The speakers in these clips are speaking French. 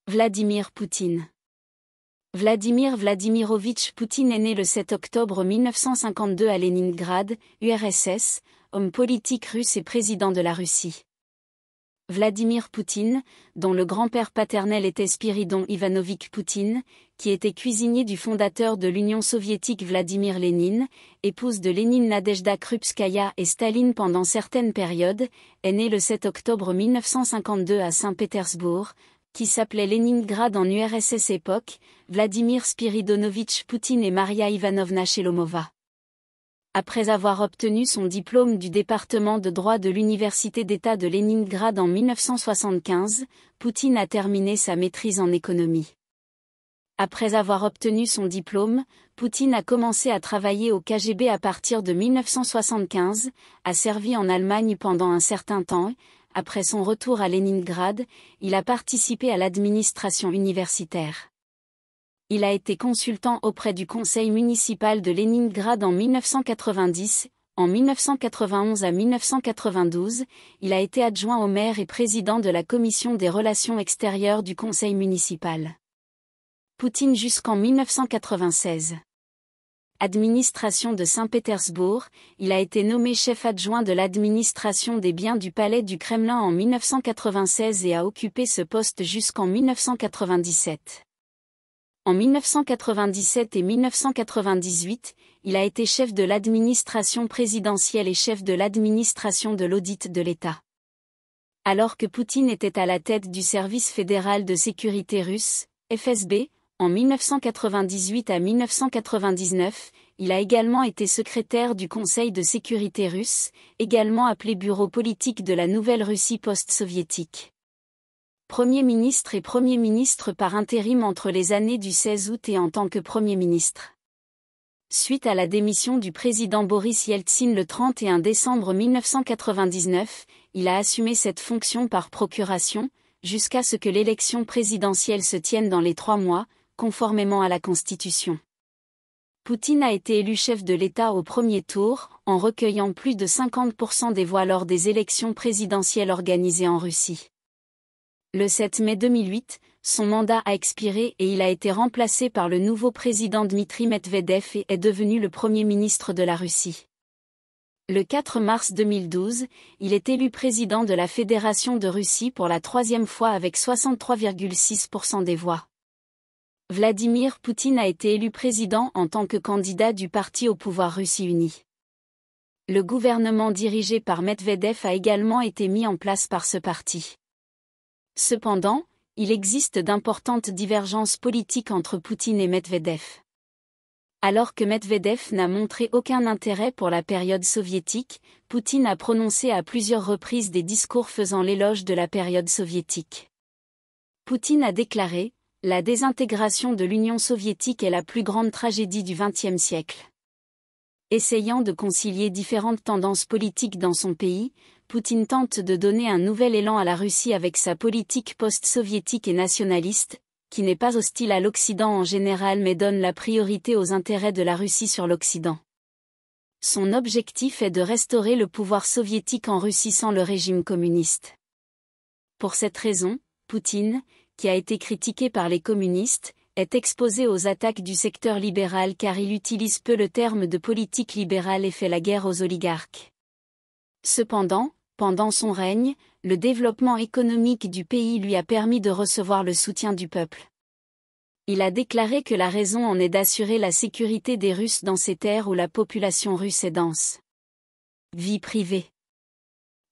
Vladimir Poutine. Vladimir Vladimirovitch Poutine est né le 7 octobre 1952 à Leningrad, URSS, homme politique russe et président de la Russie. Vladimir Poutine, dont le grand-père paternel était Spiridon Ivanovitch Poutine, qui était cuisinier du fondateur de l'Union soviétique Vladimir Lénine, épouse de Lénine Nadejda Krupskaya et Staline pendant certaines périodes, est né le 7 octobre 1952 à Saint-Pétersbourg, qui s'appelait Leningrad en URSS époque, Vladimir Spiridonovitch Poutine et Maria Ivanovna Shelomova. Après avoir obtenu son diplôme du département de droit de l'Université d'État de Leningrad en 1975, Poutine a terminé sa maîtrise en économie. Après avoir obtenu son diplôme, Poutine a commencé à travailler au KGB à partir de 1975, a servi en Allemagne pendant un certain temps. Après son retour à Leningrad, il a participé à l'administration universitaire. Il a été consultant auprès du conseil municipal de Leningrad en 1990, en 1991 à 1992, il a été adjoint au maire et président de la commission des relations extérieures du conseil municipal. Poutine jusqu'en 1996. Administration de Saint-Pétersbourg, il a été nommé chef adjoint de l'administration des biens du palais du Kremlin en 1996 et a occupé ce poste jusqu'en 1997. En 1997 et 1998, il a été chef de l'administration présidentielle et chef de l'administration de l'audit de l'État. Alors que Poutine était à la tête du service fédéral de sécurité russe, FSB, en 1998 à 1999, il a également été secrétaire du Conseil de sécurité russe, également appelé Bureau politique de la Nouvelle Russie post-soviétique. Premier ministre et Premier ministre par intérim entre les années du 16 août et en tant que Premier ministre. Suite à la démission du président Boris Yeltsin le 31 décembre 1999, il a assumé cette fonction par procuration, jusqu'à ce que l'élection présidentielle se tienne dans les 3 mois, conformément à la Constitution. Poutine a été élu chef de l'État au premier tour, en recueillant plus de 50% des voix lors des élections présidentielles organisées en Russie. Le 7 mai 2008, son mandat a expiré et il a été remplacé par le nouveau président Dmitri Medvedev et est devenu le Premier ministre de la Russie. Le 4 mars 2012, il est élu président de la Fédération de Russie pour la 3e fois avec 63,6% des voix. Vladimir Poutine a été élu président en tant que candidat du parti au pouvoir Russie unie. Le gouvernement dirigé par Medvedev a également été mis en place par ce parti. Cependant, il existe d'importantes divergences politiques entre Poutine et Medvedev. Alors que Medvedev n'a montré aucun intérêt pour la période soviétique, Poutine a prononcé à plusieurs reprises des discours faisant l'éloge de la période soviétique. Poutine a déclaré: « La désintégration de l'Union soviétique est la plus grande tragédie du XXe siècle. » Essayant de concilier différentes tendances politiques dans son pays, Poutine tente de donner un nouvel élan à la Russie avec sa politique post-soviétique et nationaliste, qui n'est pas hostile à l'Occident en général mais donne la priorité aux intérêts de la Russie sur l'Occident. Son objectif est de restaurer le pouvoir soviétique en Russie sans le régime communiste. Pour cette raison, Poutine, qui a été critiqué par les communistes, est exposé aux attaques du secteur libéral car il utilise peu le terme de politique libérale et fait la guerre aux oligarques. Cependant, pendant son règne, le développement économique du pays lui a permis de recevoir le soutien du peuple. Il a déclaré que la raison en est d'assurer la sécurité des Russes dans ces terres où la population russe est dense. Vie privée.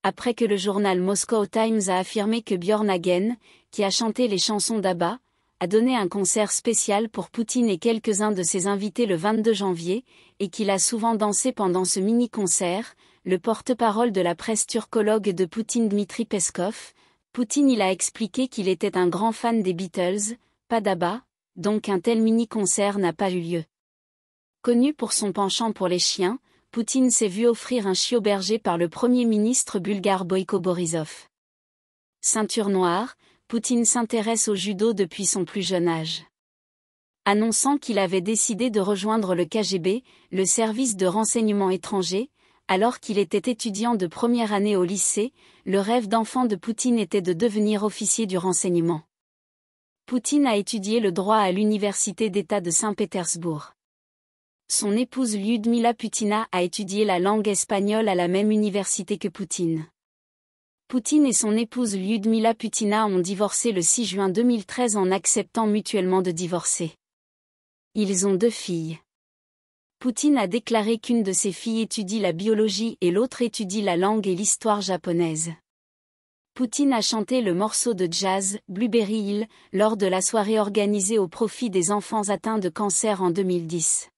Après que le journal Moscow Times a affirmé que Björn Hagen, qui a chanté les chansons d'ABBA, a donné un concert spécial pour Poutine et quelques-uns de ses invités le 22 janvier, et qu'il a souvent dansé pendant ce mini-concert, le porte-parole de la presse turcologue de Poutine Dmitri Peskov, Poutine a expliqué qu'il était un grand fan des Beatles, pas d'ABBA, donc un tel mini-concert n'a pas eu lieu. Connu pour son penchant pour les chiens, Poutine s'est vu offrir un chiot berger par le Premier ministre bulgare Boyko Borisov. Ceinture noire, Poutine s'intéresse au judo depuis son plus jeune âge. Annonçant qu'il avait décidé de rejoindre le KGB, le service de renseignement étranger, alors qu'il était étudiant de première année au lycée, le rêve d'enfant de Poutine était de devenir officier du renseignement. Poutine a étudié le droit à l'Université d'État de Saint-Pétersbourg. Son épouse Lyudmila Putina a étudié la langue espagnole à la même université que Poutine. Poutine et son épouse Lyudmila Putina ont divorcé le 6 juin 2013 en acceptant mutuellement de divorcer. Ils ont 2 filles. Poutine a déclaré qu'une de ses filles étudie la biologie et l'autre étudie la langue et l'histoire japonaise. Poutine a chanté le morceau de jazz « Blueberry Hill » lors de la soirée organisée au profit des enfants atteints de cancer en 2010.